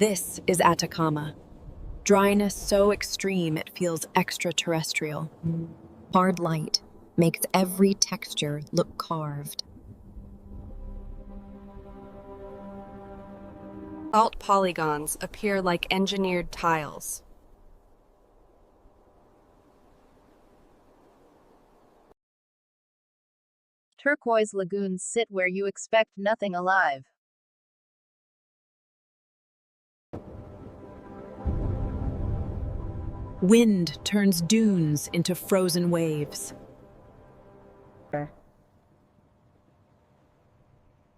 This is Atacama. Dryness so extreme it feels extraterrestrial. Hard light makes every texture look carved. Salt polygons appear like engineered tiles. Turquoise lagoons sit where you expect nothing alive. Wind turns dunes into frozen waves.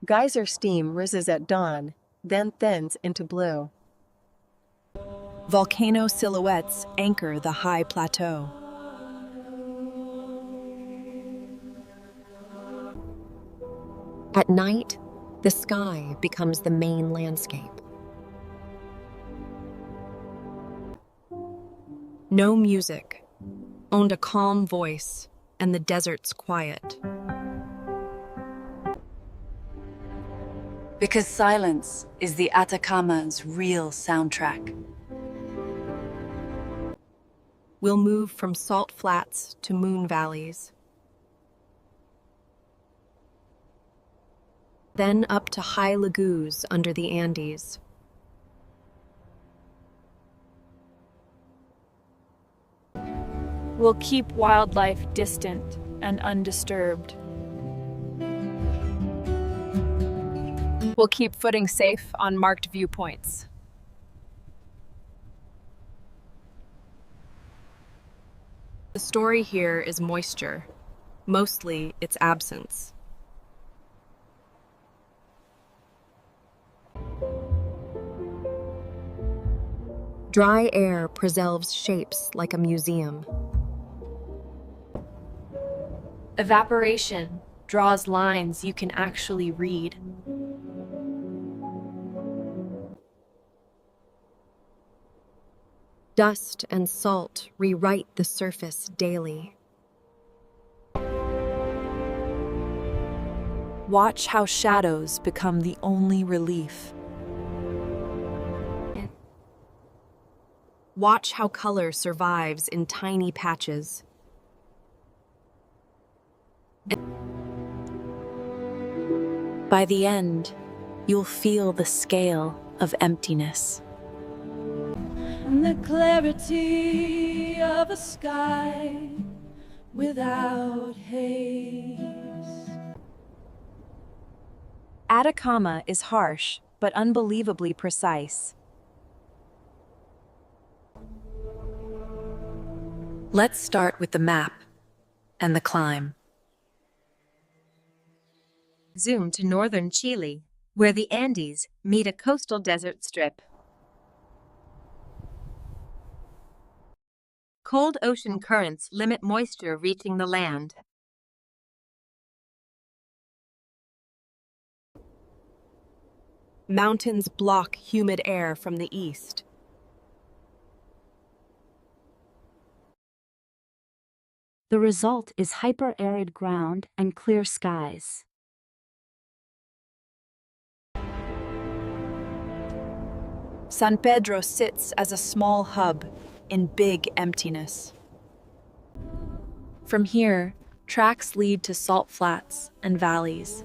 Geyser steam rises at dawn, then thins into blue. Volcano silhouettes anchor the high plateau. At night, the sky becomes the main landscape. No music, only a calm voice, and the desert's quiet. Because silence is the Atacama's real soundtrack. We'll move from salt flats to moon valleys. Then up to high lagoons under the Andes. Will keep wildlife distant and undisturbed. We'll keep footing safe on marked viewpoints. The story here is moisture, mostly its absence. Dry air preserves shapes like a museum. Evaporation draws lines you can actually read. Dust and salt rewrite the surface daily. Watch how shadows become the only relief. Watch how color survives in tiny patches. By the end, you'll feel the scale of emptiness. The clarity of a sky without haze. Atacama is harsh, but unbelievably precise. Let's start with the map and the climb. Zoom to northern Chile, where the Andes meet a coastal desert strip. Cold ocean currents limit moisture reaching the land. Mountains block humid air from the east. The result is hyper-arid ground and clear skies. San Pedro sits as a small hub in big emptiness. From here, tracks lead to salt flats and valleys.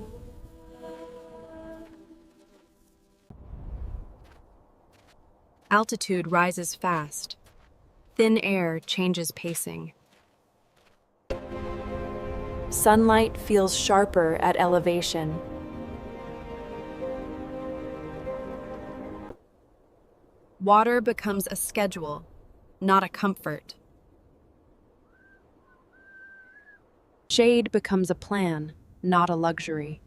Altitude rises fast. Thin air changes pacing. Sunlight feels sharper at elevation. Water becomes a schedule, not a comfort. Shade becomes a plan, not a luxury.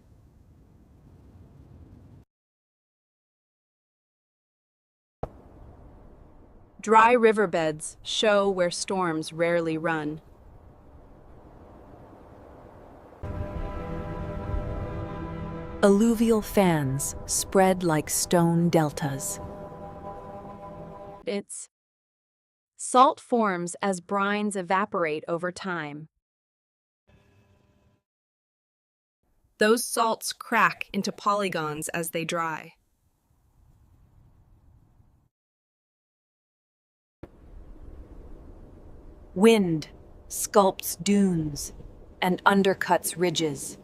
Dry riverbeds show where storms rarely run. Alluvial fans spread like stone deltas. Its salt forms as brines evaporate over time. Those salts crack into polygons as they dry. Wind sculpts dunes and undercuts ridges.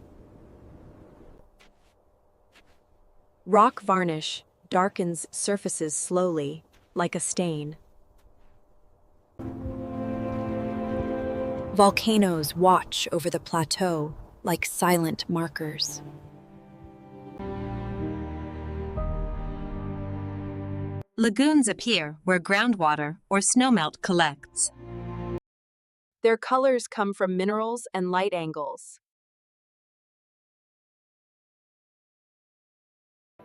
Rock varnish darkens surfaces slowly, like a stain. Volcanoes watch over the plateau like silent markers. Lagoons appear where groundwater or snowmelt collects. Their colors come from minerals and light angles.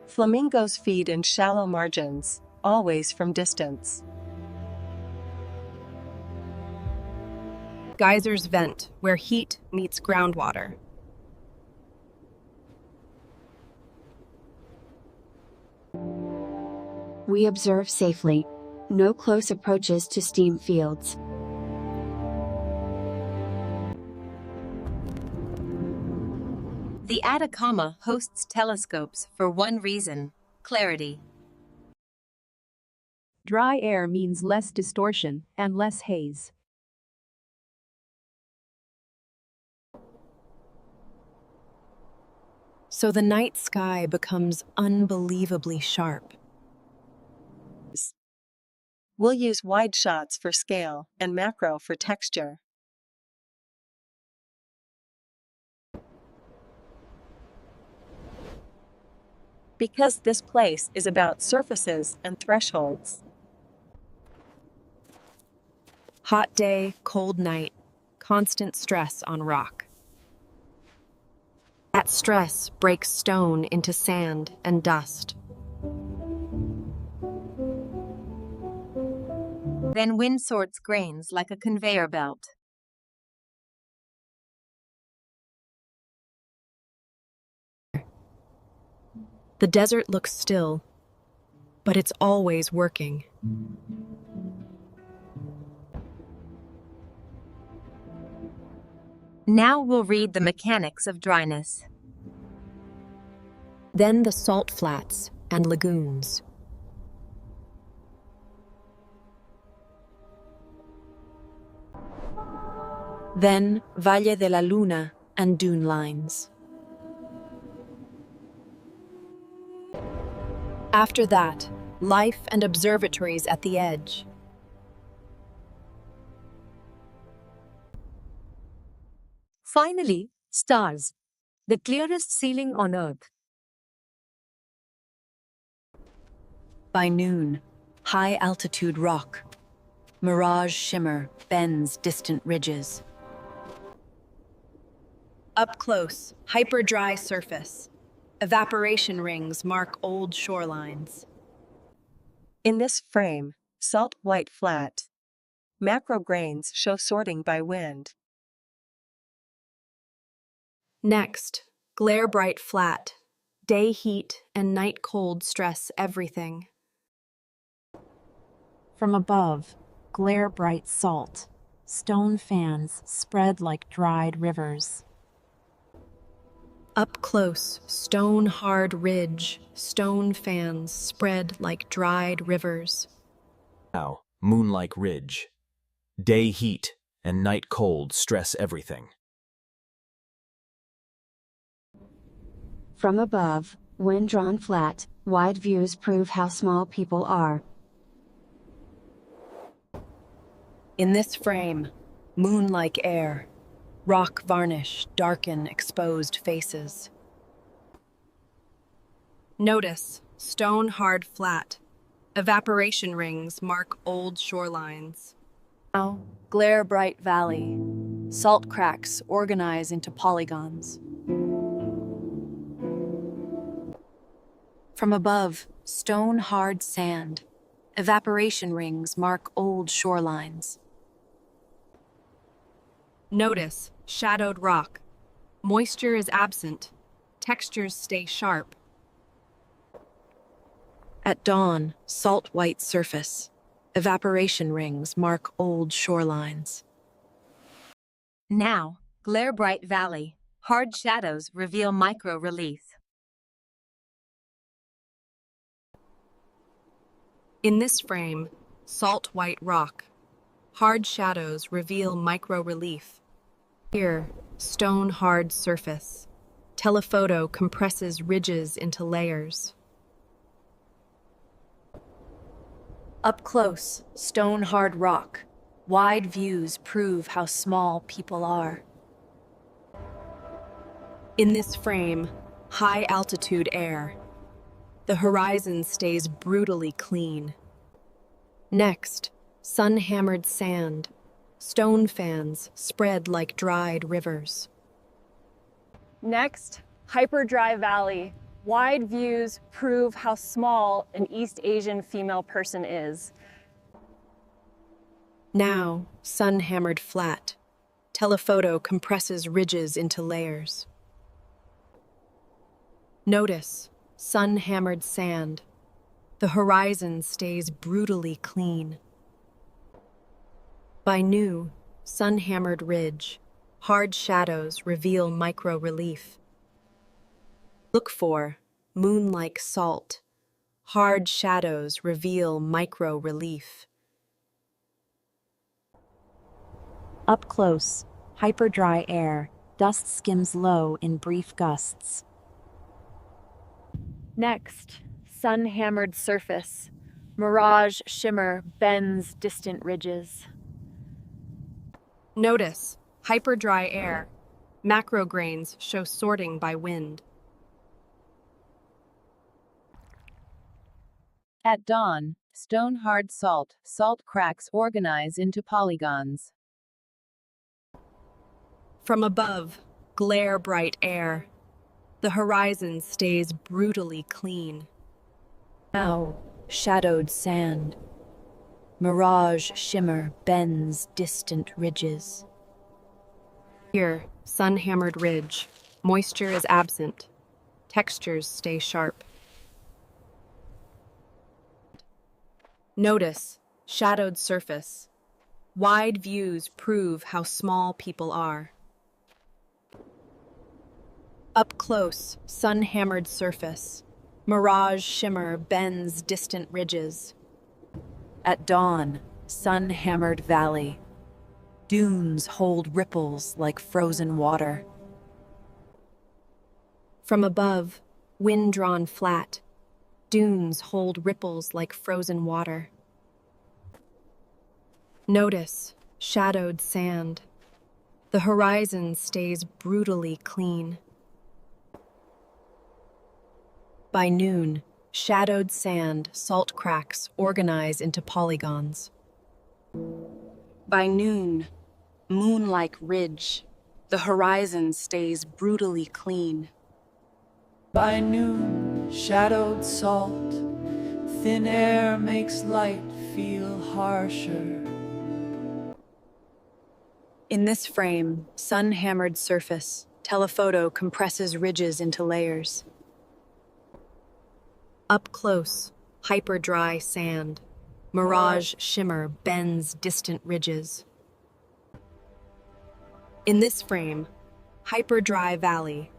Flamingos feed in shallow margins, always from distance. Geysers vent where heat meets groundwater. We observe safely. No close approaches to steam fields. The Atacama hosts telescopes for one reason: clarity. Dry air means less distortion and less haze. So the night sky becomes unbelievably sharp. We'll use wide shots for scale and macro for texture. Because this place is about surfaces and thresholds. Hot day, cold night, constant stress on rock. That stress breaks stone into sand and dust. Then wind sorts grains like a conveyor belt. The desert looks still, but it's always working. Now we'll read the mechanics of dryness. Then the salt flats and lagoons. Then Valle de la Luna and dune lines. After that, life and observatories at the edge. Finally, stars, the clearest ceiling on Earth. By noon, high-altitude rock. Mirage shimmer bends distant ridges. Up close, hyper-dry surface. Evaporation rings mark old shorelines. In this frame, salt white flat. Macro grains show sorting by wind. Next, glare bright flat. Day heat and night cold stress everything. From above, glare bright salt. Stone fans spread like dried rivers. Up close, stone-hard ridge, stone fans spread like dried rivers. Now, moon-like ridge. Day heat and night cold stress everything. From above, when drawn flat, wide views prove how small people are. In this frame, moon-like air. Rock varnish darken exposed faces. Notice, stone-hard flat. Evaporation rings mark old shorelines. Now, glare bright valley. Salt cracks organize into polygons. From above, stone-hard sand. Evaporation rings mark old shorelines. Notice, shadowed rock. Moisture is absent. Textures stay sharp. At dawn, salt white surface. Evaporation rings mark old shorelines. Now, glare bright valley. Hard shadows reveal micro relief. In this frame, salt white rock. hard shadows reveal micro-relief. Here, stone-hard surface. Telephoto compresses ridges into layers. Up close, stone-hard rock. Wide views prove how small people are. In this frame, high-altitude air. The horizon stays brutally clean. Next, sun-hammered sand. Stone fans spread like dried rivers. Next, hyper-dry valley. Wide views prove how small an East Asian female person is. Now, sun-hammered flat. Telephoto compresses ridges into layers. Notice, sun-hammered sand. The horizon stays brutally clean. By new, sun-hammered ridge, hard shadows reveal micro-relief. Look for moon-like salt. Hard shadows reveal micro-relief. Up close, hyper-dry air, dust skims low in brief gusts. Next, sun-hammered surface. Mirage shimmer bends distant ridges. Notice, hyper-dry air. Macrograins show sorting by wind. At dawn, stone-hard salt cracks organize into polygons. From above, glare-bright air. The horizon stays brutally clean. Now, shadowed sand. Mirage shimmer bends distant ridges. Here, sun-hammered ridge. Moisture is absent. Textures stay sharp. Notice, shadowed surface. Wide views prove how small people are. Up close, sun-hammered surface. Mirage shimmer bends distant ridges. At dawn, sun-hammered valley. Dunes hold ripples like frozen water. From above, wind-drawn flat. Dunes hold ripples like frozen water. Notice, shadowed sand. The horizon stays brutally clean. By noon, shadowed sand, salt cracks organize into polygons. By noon, moon-like ridge. The horizon stays brutally clean. By noon, shadowed salt, thin air makes light feel harsher. In this frame, sun-hammered surface, telephoto compresses ridges into layers. Up close, hyper-dry sand. Mirage shimmer bends distant ridges. In this frame, hyper-dry valley.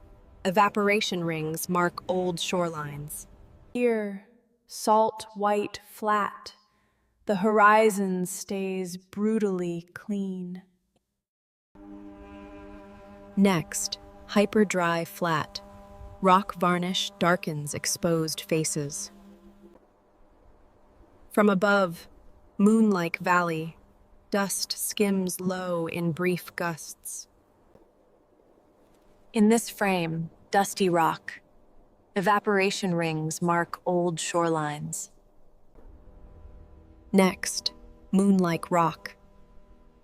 Evaporation rings mark old shorelines. Here, salt white flat. The horizon stays brutally clean. Next, hyper-dry flat. Rock varnish darkens exposed faces. From above, moon-like valley. Dust skims low in brief gusts. In this frame, dusty rock. Evaporation rings mark old shorelines. Next, moon-like rock.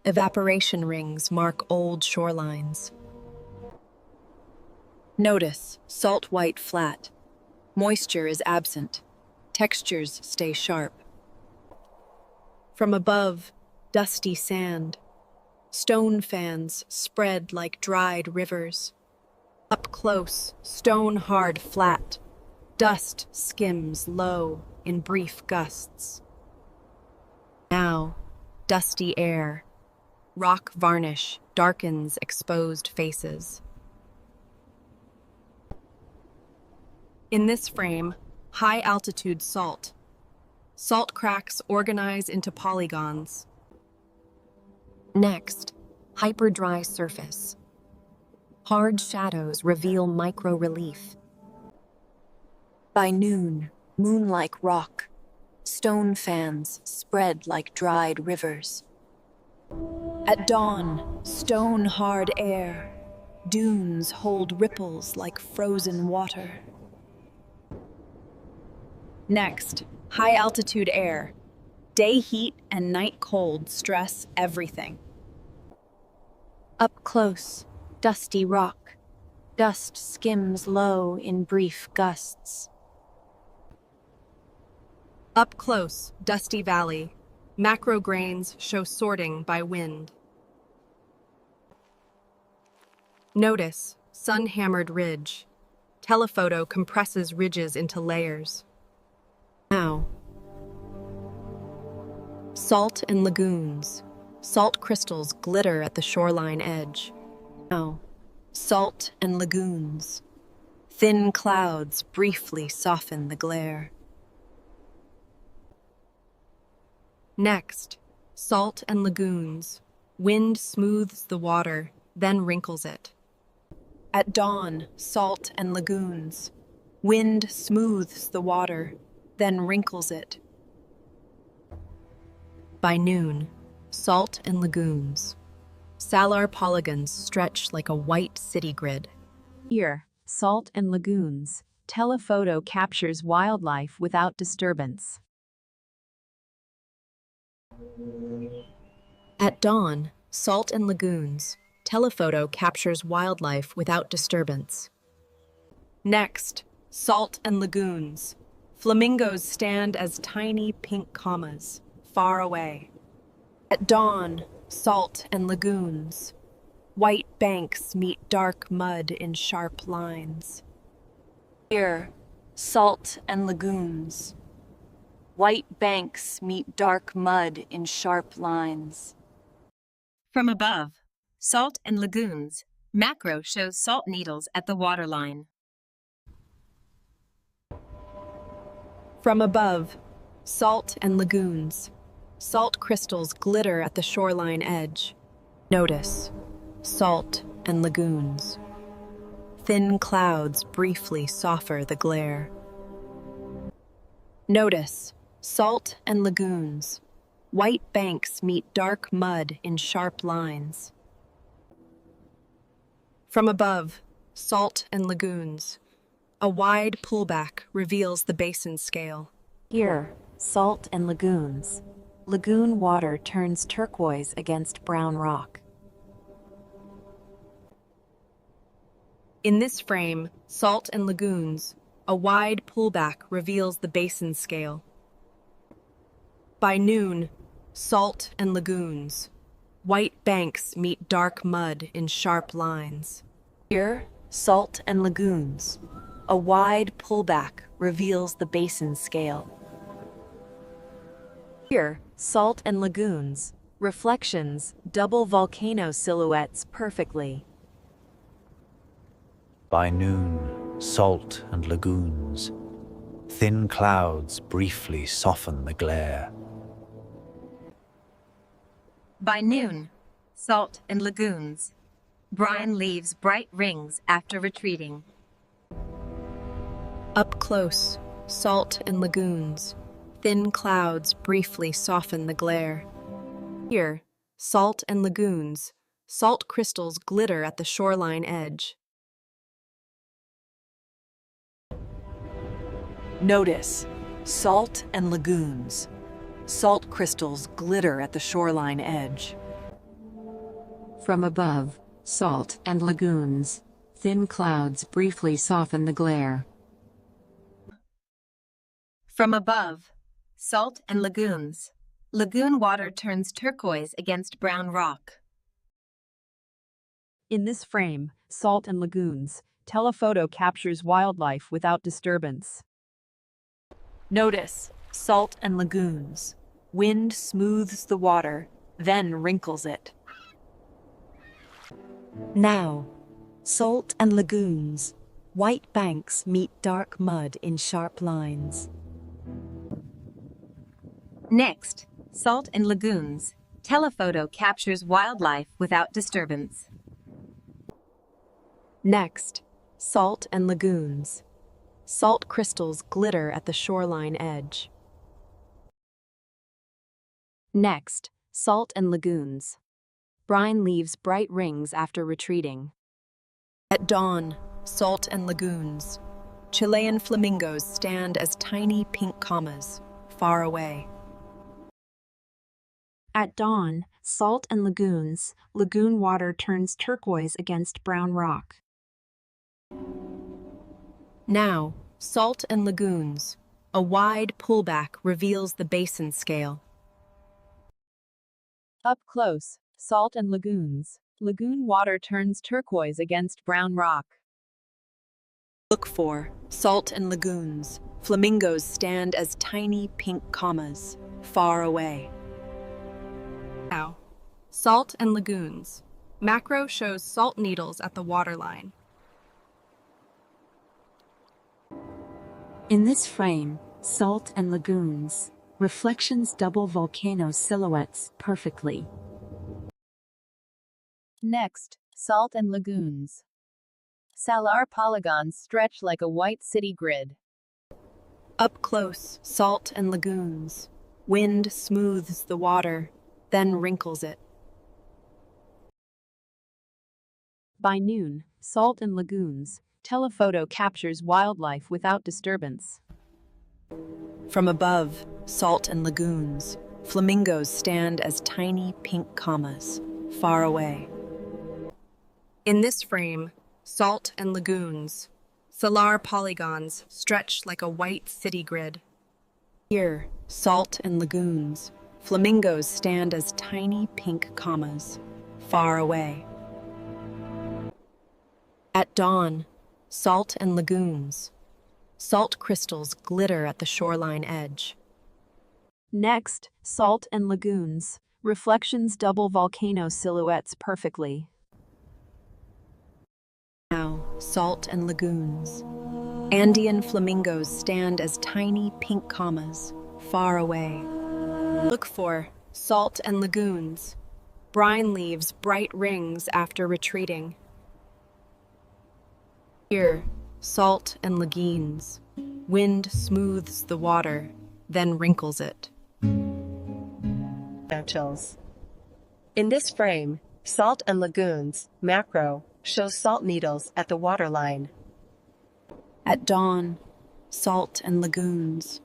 Evaporation rings mark old shorelines. Notice, salt white flat. Moisture is absent. Textures stay sharp. From above, dusty sand. Stone fans spread like dried rivers. Up close, stone-hard flat. Dust skims low in brief gusts. Now, dusty air. Rock varnish darkens exposed faces. In this frame, high-altitude salt. Salt cracks organize into polygons. Next, hyper-dry surface. Hard shadows reveal micro-relief. By noon, moon-like rock. Stone fans spread like dried rivers. At dawn, stone-hard air. Dunes hold ripples like frozen water. Next, high-altitude air. Day heat and night cold stress everything. Up close, dusty rock. Dust skims low in brief gusts. Up close, dusty valley. Macro grains show sorting by wind. Notice, sun-hammered ridge. Telephoto compresses ridges into layers. Now, salt and lagoons. Salt crystals glitter at the shoreline edge. Now, salt and lagoons. Thin clouds briefly soften the glare. Next, salt and lagoons. Wind smooths the water, then wrinkles it. At dawn, salt and lagoons. Wind smooths the water, then wrinkles it. By noon, salt and lagoons. Salar polygons stretch like a white city grid. Here, salt and lagoons. Telephoto captures wildlife without disturbance. At dawn, salt and lagoons. Telephoto captures wildlife without disturbance. Next, salt and lagoons. Flamingos stand as tiny pink commas, far away. At dawn, salt and lagoons. White banks meet dark mud in sharp lines. Here, salt and lagoons. White banks meet dark mud in sharp lines. From above, salt and lagoons. Macro shows salt needles at the waterline. From above, salt and lagoons. Salt crystals glitter at the shoreline edge. Notice, salt and lagoons. Thin clouds briefly soften the glare. Notice, salt and lagoons. White banks meet dark mud in sharp lines. From above, salt and lagoons. A wide pullback reveals the basin scale. Here, salt and lagoons. Lagoon water turns turquoise against brown rock. In this frame, salt and lagoons. A wide pullback reveals the basin scale. By noon, salt and lagoons. White banks meet dark mud in sharp lines. Here, salt and lagoons. A wide pullback reveals the basin scale. Here, salt and lagoons. Reflections, double volcano silhouettes perfectly. By noon, salt and lagoons. Thin clouds briefly soften the glare. By noon, salt and lagoons. Brine leaves bright rings after retreating. Up close, salt and lagoons. Thin clouds briefly soften the glare. Here, salt and lagoons. Salt crystals glitter at the shoreline edge. Notice, salt and lagoons. Salt crystals glitter at the shoreline edge. From above, salt and lagoons. Thin clouds briefly soften the glare. From above, salt and lagoons. Lagoon water turns turquoise against brown rock. In this frame, salt and lagoons. Telephoto captures wildlife without disturbance. Notice, salt and lagoons. Wind smooths the water, then wrinkles it. Now, salt and lagoons. White banks meet dark mud in sharp lines. Next, salt and lagoons. Telephoto captures wildlife without disturbance. Next, salt and lagoons. Salt crystals glitter at the shoreline edge. Next, salt and lagoons. Brine leaves bright rings after retreating. At dawn, salt and lagoons. Chilean flamingos stand as tiny pink commas, far away. At dawn, salt and lagoons. Lagoon water turns turquoise against brown rock. Now, salt and lagoons. A wide pullback reveals the basin scale. Up close, salt and lagoons. Lagoon water turns turquoise against brown rock. Look for salt and lagoons. Flamingos stand as tiny pink commas, far away. Now, salt and lagoons. Macro shows salt needles at the waterline. In this frame, salt and lagoons. Reflections double volcano silhouettes perfectly. Next, salt and lagoons. Salar polygons stretch like a white city grid. Up close, salt and lagoons. Wind smooths the water, then wrinkles it. By noon, salt and lagoons. Telephoto captures wildlife without disturbance. From above, salt and lagoons. Flamingos stand as tiny pink commas, far away. In this frame, salt and lagoons. Salar polygons stretch like a white city grid. Here, salt and lagoons. Flamingos stand as tiny pink commas, far away. At dawn, salt and lagoons. Salt crystals glitter at the shoreline edge. Next, salt and lagoons. Reflections double volcano silhouettes perfectly. Now, salt and lagoons. Andean flamingos stand as tiny pink commas, far away. Look for salt and lagoons. Brine leaves bright rings after retreating. Here, salt and lagoons. Wind smooths the water, then wrinkles it. Chills. In this frame, salt and lagoons, macro, shows salt needles at the waterline. At dawn, salt and lagoons.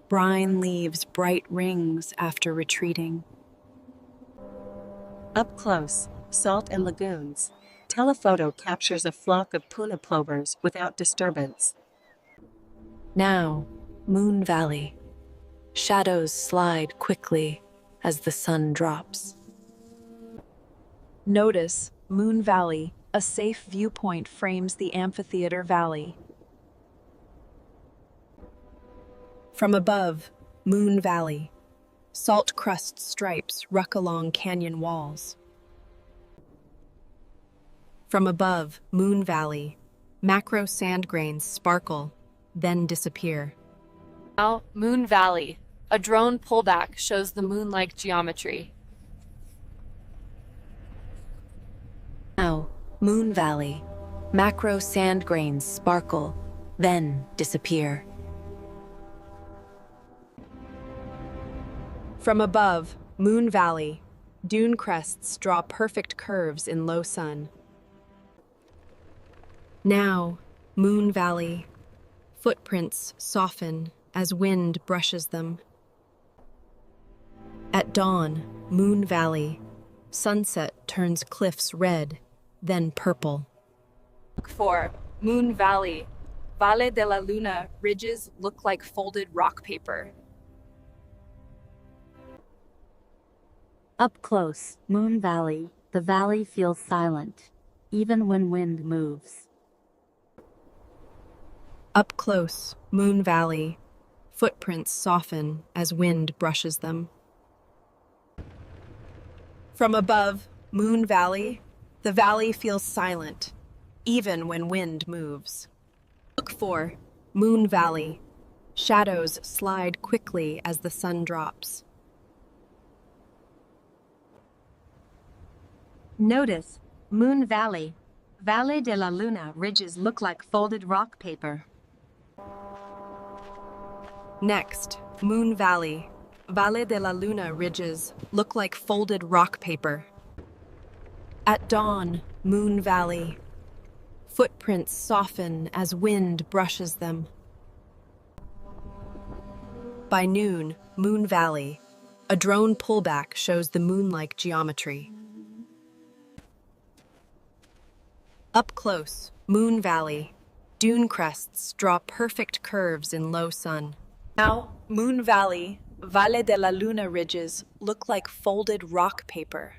Brine leaves bright rings after retreating. Up close, salt and lagoons. Telephoto captures a flock of puna plovers without disturbance. Now, Moon Valley. Shadows slide quickly as the sun drops. Notice, Moon Valley, a safe viewpoint frames the amphitheater valley. From above, Moon Valley. Salt crust stripes ruck along canyon walls. From above, Moon Valley. Macro sand grains sparkle, then disappear. Now, Moon Valley. A drone pullback shows the moon-like geometry. Now, Moon Valley. Macro sand grains sparkle, then disappear. From above, Moon Valley. Dune crests draw perfect curves in low sun. Now, Moon Valley. Footprints soften as wind brushes them. At dawn, Moon Valley. Sunset turns cliffs red, then purple. Look for Moon Valley. Valle de la Luna ridges look like folded rock paper. Up close, Moon Valley. The valley feels silent, even when wind moves. Up close, Moon Valley. Footprints soften as wind brushes them. From above, Moon Valley. The valley feels silent, even when wind moves. Look for Moon Valley. Shadows slide quickly as the sun drops. Notice, Moon Valley. Valle de la Luna ridges look like folded rock paper. Next, Moon Valley. Valle de la Luna ridges look like folded rock paper. At dawn, Moon Valley. Footprints soften as wind brushes them. By noon, Moon Valley. A drone pullback shows the moon-like geometry. Up close, Moon Valley. Dune crests draw perfect curves in low sun. Now, Moon Valley, Valle de la Luna ridges look like folded rock paper.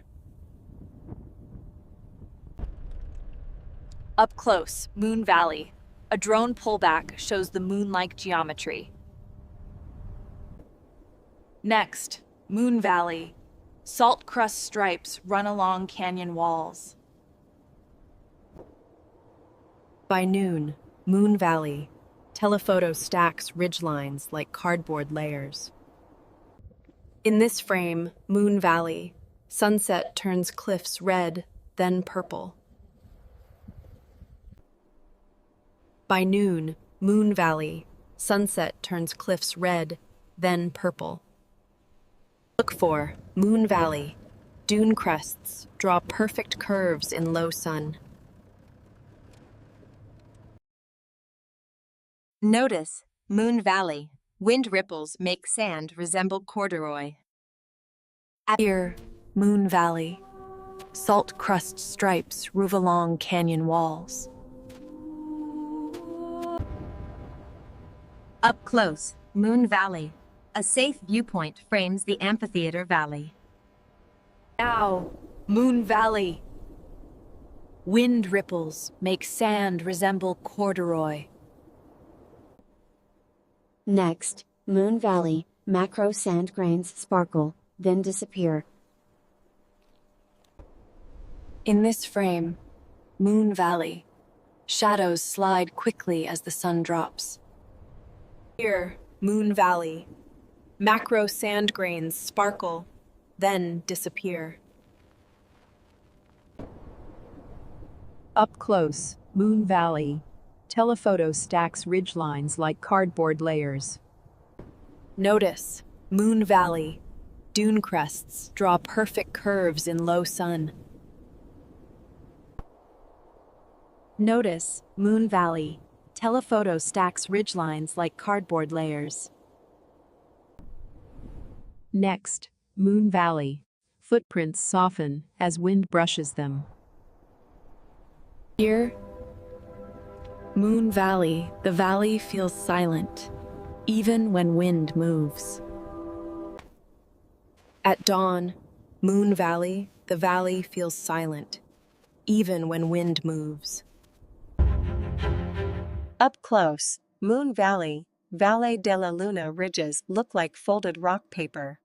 Up close, Moon Valley. A drone pullback shows the moon-like geometry. Next, Moon Valley. Salt crust stripes run along canyon walls. By noon, Moon Valley. Telephoto stacks ridgelines like cardboard layers. In this frame, Moon Valley. Sunset turns cliffs red, then purple. By noon, Moon Valley. Sunset turns cliffs red, then purple. Look for Moon Valley. Dune crests draw perfect curves in low sun. Notice, Moon Valley. Wind ripples make sand resemble corduroy. Here, Moon Valley. Salt crust stripes rove along canyon walls. Up close, Moon Valley. A safe viewpoint frames the amphitheater valley. Now, Moon Valley. Wind ripples make sand resemble corduroy. Next, Moon Valley. Macro sand grains sparkle, then disappear. In this frame, Moon Valley. Shadows slide quickly as the sun drops. Here, Moon Valley. Macro sand grains sparkle, then disappear. Up close, Moon Valley. Telephoto stacks ridgelines like cardboard layers. Notice, Moon Valley. Dune crests draw perfect curves in low sun. Notice, Moon Valley. Telephoto stacks ridgelines like cardboard layers. Next, Moon Valley. Footprints soften as wind brushes them. Here, Moon Valley. The valley feels silent, even when wind moves. At dawn, Moon Valley. The valley feels silent, even when wind moves. Up close, Moon Valley. Valle de la Luna ridges look like folded rock paper.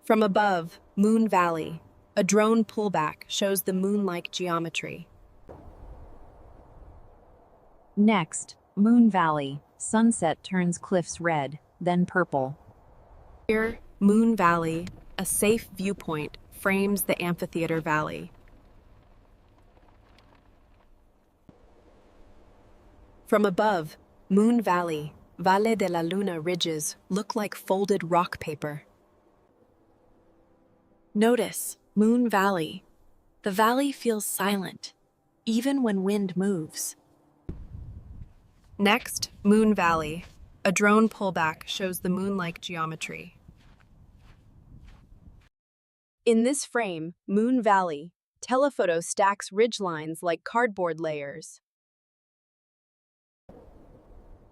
From above, Moon Valley. A drone pullback shows the moon-like geometry. Next, Moon Valley. Sunset turns cliffs red, then purple. Here, Moon Valley. A safe viewpoint frames the amphitheater valley. From above, Moon Valley. Valle de la Luna ridges look like folded rock paper. Notice, Moon Valley. The valley feels silent, even when wind moves. Next, Moon Valley. A drone pullback shows the moon-like geometry. In this frame, Moon Valley. Telephoto stacks ridgelines like cardboard layers.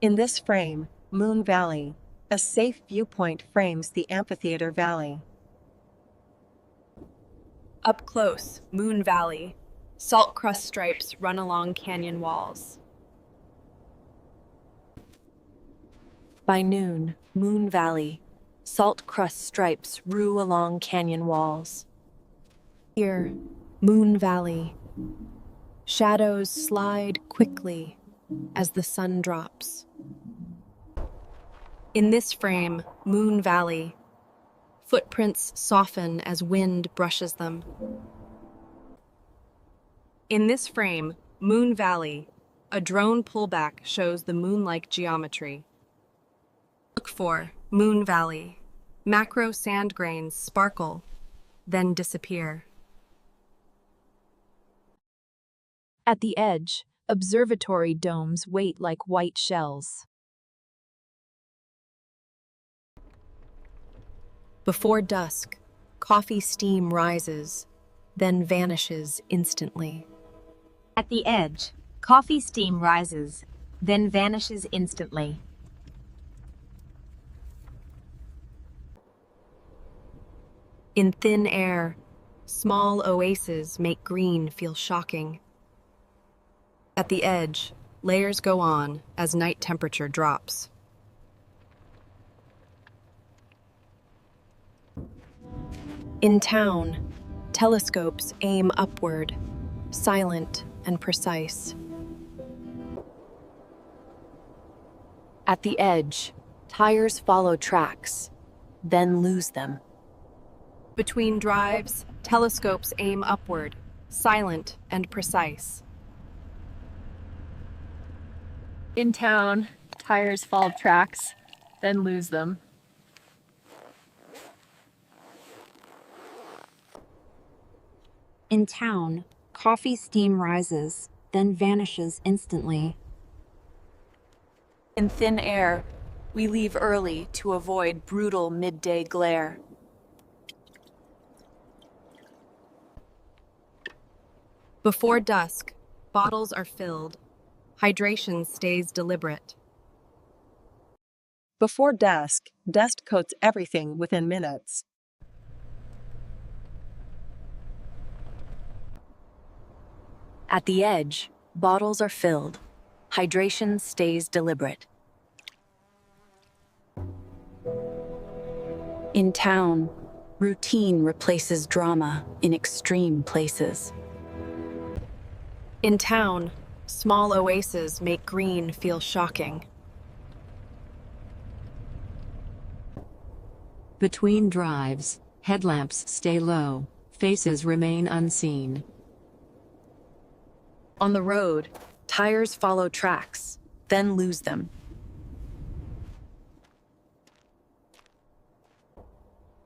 In this frame, Moon Valley. A safe viewpoint frames the amphitheater valley. Up close, Moon Valley. Salt crust stripes run along canyon walls. By noon, Moon Valley. Salt crust stripes rue along canyon walls. Here, Moon Valley. Shadows slide quickly as the sun drops. In this frame, Moon Valley. Footprints soften as wind brushes them. In this frame, Moon Valley, a drone pullback shows the moon-like geometry. Look for Moon Valley. Macro sand grains sparkle, then disappear. At the edge, observatory domes wait like white shells. Before dusk, coffee steam rises, then vanishes instantly. At the edge, coffee steam rises, then vanishes instantly. In thin air, small oases make green feel shocking. At the edge, layers go on as night temperature drops. In town, telescopes aim upward, silent and precise. At the edge, tires follow tracks, then lose them. Between drives, telescopes aim upward, silent and precise. In town, tires follow tracks, then lose them. In town, coffee steam rises, then vanishes instantly. In thin air, we leave early to avoid brutal midday glare. Before dusk, bottles are filled. Hydration stays deliberate. Before dusk, dust coats everything within minutes. At the edge, bottles are filled. Hydration stays deliberate. In town, routine replaces drama in extreme places. In town, small oases make green feel shocking. Between drives, headlamps stay low, faces remain unseen. On the road, tires follow tracks, then lose them.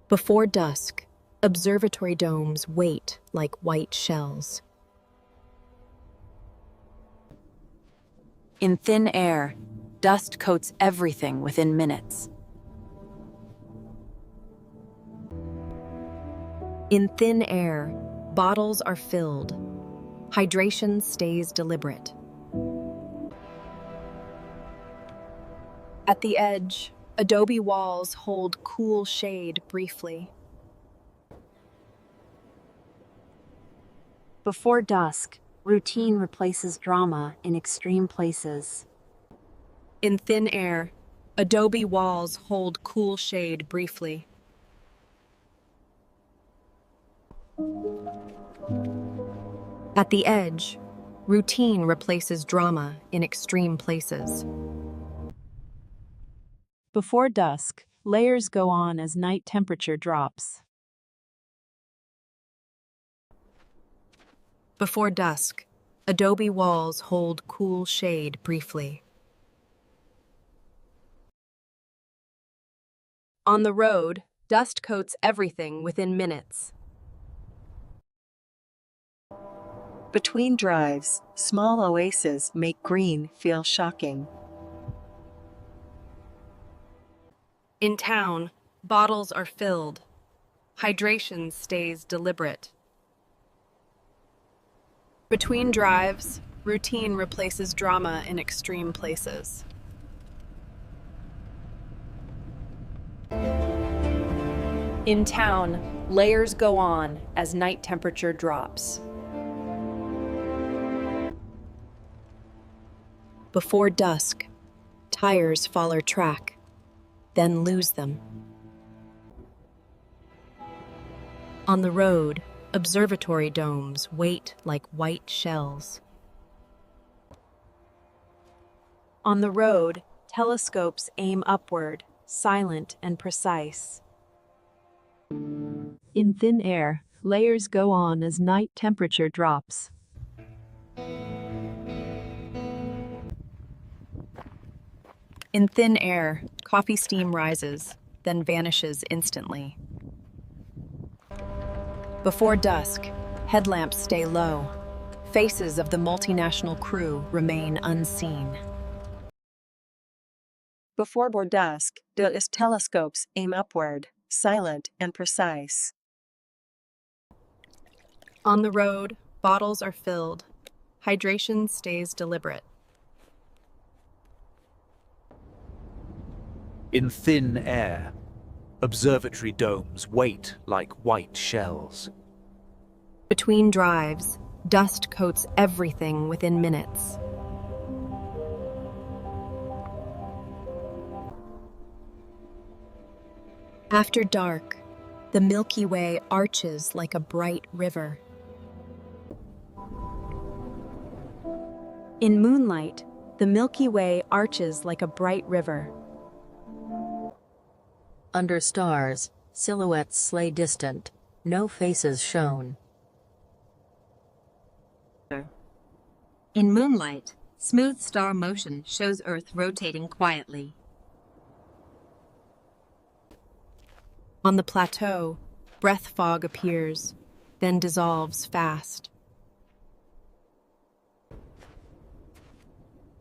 Before dusk, observatory domes wait like white shells. In thin air, dust coats everything within minutes. In thin air, bottles are filled. Hydration stays deliberate. At the edge, adobe walls hold cool shade briefly. Before dusk, routine replaces drama in extreme places. In thin air, adobe walls hold cool shade briefly. At the edge, routine replaces drama in extreme places. Before dusk, layers go on as night temperature drops. Before dusk, adobe walls hold cool shade briefly. On the road, dust coats everything within minutes. Between drives, small oases make green feel shocking. In town, bottles are filled. Hydration stays deliberate. Between drives, routine replaces drama in extreme places. In town, layers go on as night temperature drops. Before dusk, tires follow track, then lose them. On the road, observatory domes wait like white shells. On the road, telescopes aim upward, silent and precise. In thin air, layers go on as night temperature drops. In thin air, coffee steam rises, then vanishes instantly. Before dusk, headlamps stay low. Faces of the multinational crew remain unseen. Before dusk, the telescopes aim upward, silent and precise. On the road, bottles are filled. Hydration stays deliberate. In thin air, observatory domes wait like white shells. Between drives, dust coats everything within minutes. After dark, the Milky Way arches like a bright river. In moonlight, the Milky Way arches like a bright river. Under stars, silhouettes lay distant, no faces shown. In moonlight, smooth star motion shows Earth rotating quietly. On the plateau, breath fog appears, then dissolves fast.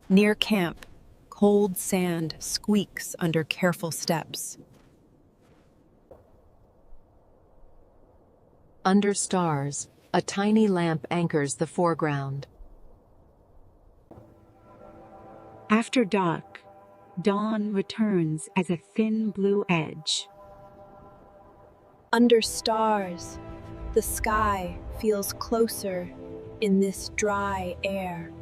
Near camp, cold sand squeaks under careful steps. Under stars, a tiny lamp anchors the foreground. After dark, dawn returns as a thin blue edge. Under stars, the sky feels closer in this dry air.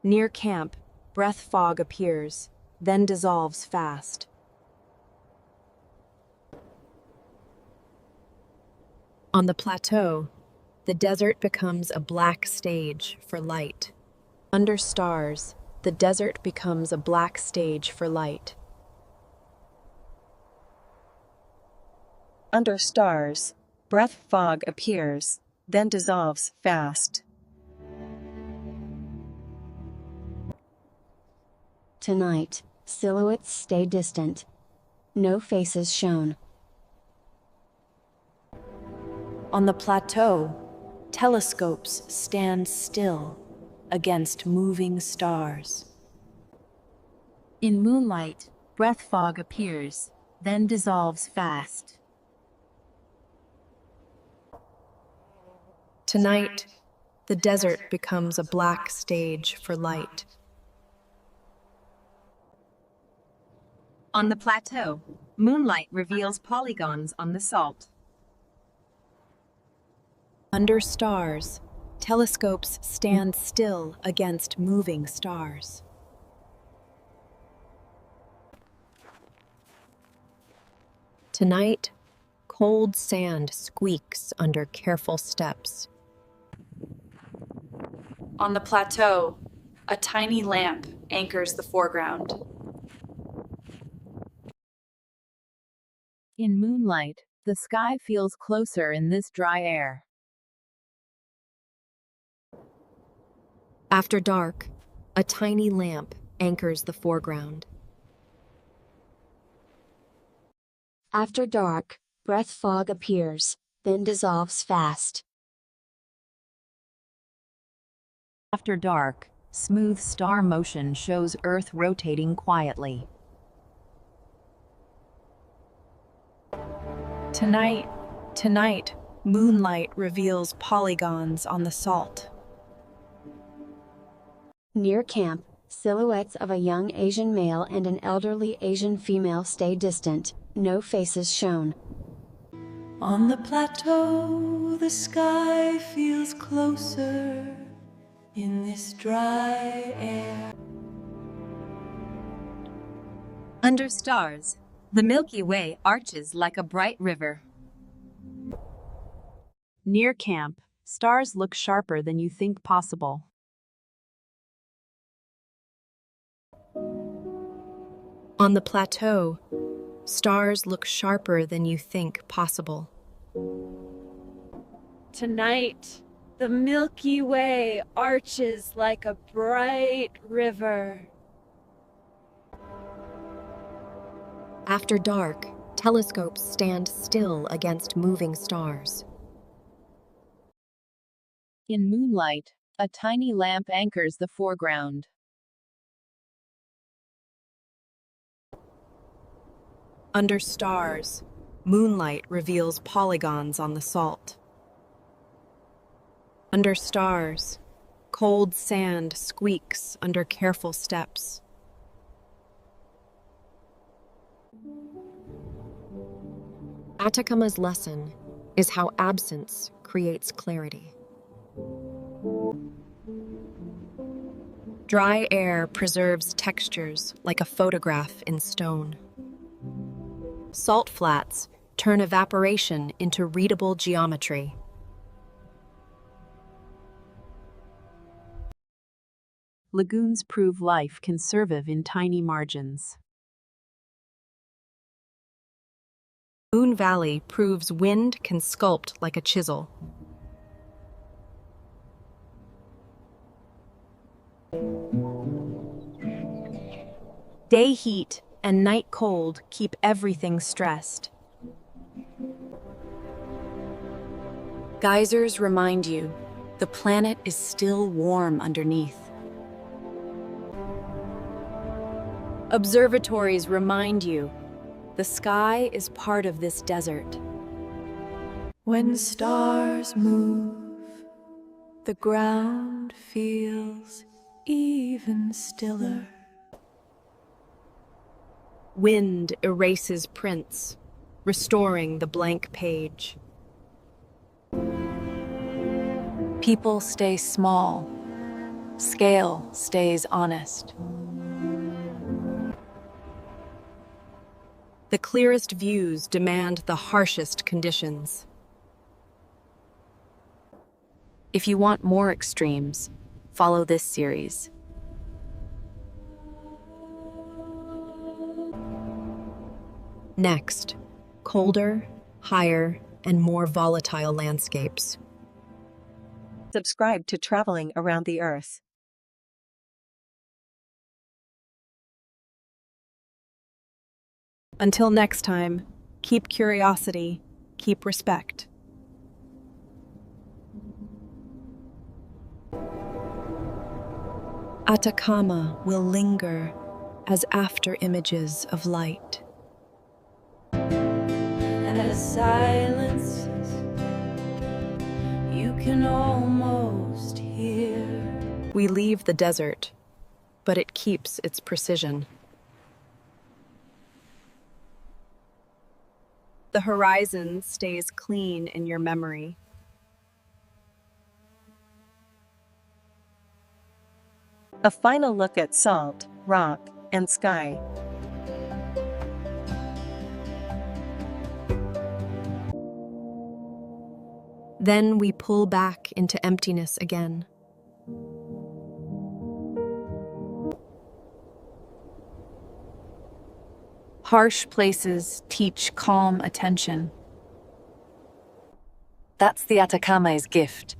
Near camp, breath fog appears, then dissolves fast. On the plateau, the desert becomes a black stage for light. Under stars, the desert becomes a black stage for light. Under stars, breath fog appears, then dissolves fast. Tonight, silhouettes stay distant. No faces shown. On the plateau, telescopes stand still against moving stars. In moonlight, breath fog appears, then dissolves fast. Tonight, the desert becomes a black stage for light. On the plateau, moonlight reveals polygons on the salt. Under stars, telescopes stand still against moving stars. Tonight, cold sand squeaks under careful steps. On the plateau, a tiny lamp anchors the foreground. In moonlight, the sky feels closer in this dry air. After dark, a tiny lamp anchors the foreground. After dark, breath fog appears, then dissolves fast. After dark, smooth star motion shows Earth rotating quietly. Tonight, moonlight reveals polygons on the salt. Near camp, silhouettes of a young Asian male and an elderly Asian female stay distant, no faces shown. On the plateau, the sky feels closer in this dry air. Under stars, the Milky Way arches like a bright river. Near camp, stars look sharper than you think possible. On the plateau, Stars look sharper than you think possible. Tonight, the Milky Way arches like a bright river. After dark, telescopes stand still against moving stars. In moonlight, a tiny lamp anchors the foreground. Under stars, moonlight reveals polygons on the salt. Under stars, cold sand squeaks under careful steps. Atacama's lesson is how absence creates clarity. Dry air preserves textures like a photograph in stone. Salt flats turn evaporation into readable geometry. Lagoons prove life can survive in tiny margins. Moon Valley proves wind can sculpt like a chisel. Day heat and night cold keep everything stressed. Geysers remind you the planet is still warm underneath. Observatories remind you the sky is part of this desert. When stars move, the ground feels even stiller. Wind erases prints, restoring the blank page. People stay small. Scale stays honest. The clearest views demand the harshest conditions. If you want more extremes, follow this series. Next, colder, higher, and more volatile landscapes. Subscribe to Traveling Around the Earth. Until next time, keep curiosity, keep respect. Atacama will linger as after images of light. And as silence you can almost hear. We leave the desert, but it keeps its precision. The horizon stays clean in your memory. A final look at salt, rock, and sky. Then we pull back into emptiness again. Harsh places teach calm attention. That's the Atacama's gift.